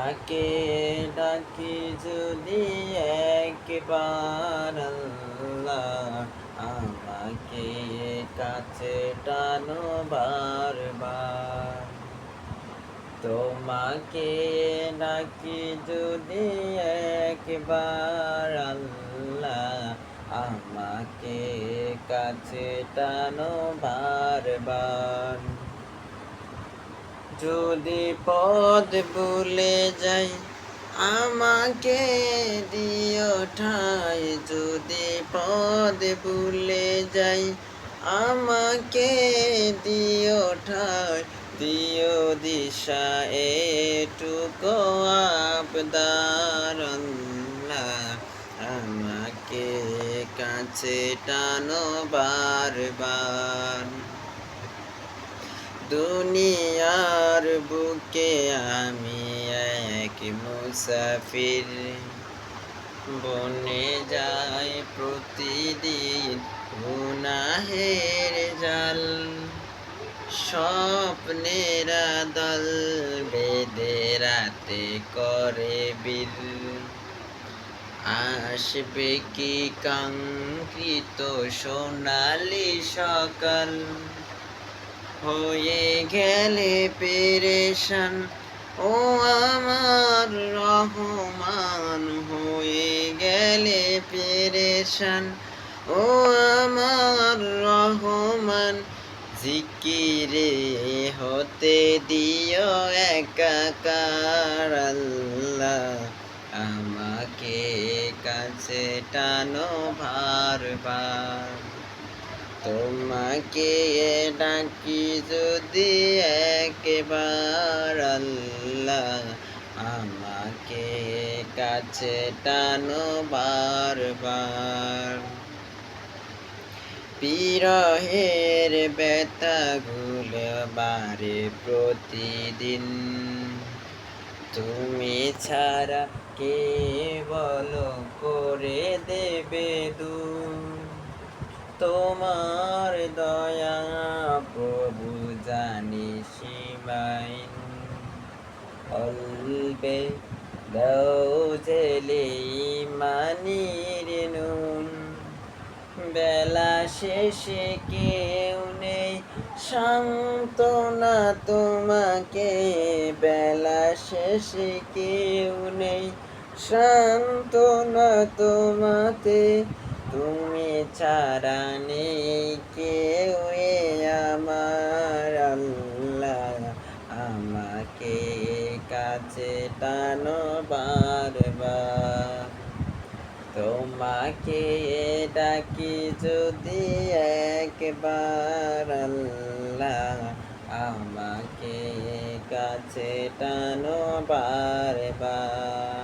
তোমাকে ডাকি যদি একবার আল্লাহ, আমাকে কাছে টানো বারবার। তোমাকে ডাকি যদি একবার আল্লাহ, আমাকে কাছে টানো বারবার। যদি পথ ভুলে যাই আমাকে দিও ঠাই, যদি পথ ভুলে যাই আমাকে দিও ঠাই, দিও দিশা এটুকু আবদার আল্লাহ, আমাকে কাছে টানো বারবার। দুনিয়ার বুকে আমি এক মুসাফির, বনে যাই প্রতিদিন গুনাহের জাল, স্বপ্নেরা দল বেঁধে রাতে করে বিল। আসবে কি কাঙ্ক্ষিত সোনালি সকাল, হয়ে গেলে পেরেশান ও আমার রহমান, হয়ে গেলে পেরেশান ও আমার রহমান। জিকিরে হতে দিও একাকার আল্লাহ, আমাকে কাছে টানো বারবার। তোমাকে ডাকি যদি একবার আল্লাহ, আমাকে কাছে টানো বারবার। বিরহের ব্যথাগুলো বাড়ে প্রতিদিন, তুমি ছাড়া কে বলো করে দেবে দূর। তোমার দয়া প্রভু জানি সীমাহীন, কলবে দাও জেলে ইমানের নুন। বেলা শেষে কেউ নেই সান্ত্বনা তোমাকে, বেলা শেষে কেউ নেই সান্ত্বনা তোমাতে, তুমি ছাড়া নেই কেউ আমার আল্লাহ, আমাকে কাছে টানো বারবার। তোমাকে ডাকি যদি একবার আল্লাহ, আমাকে কাছে টানো বারবার।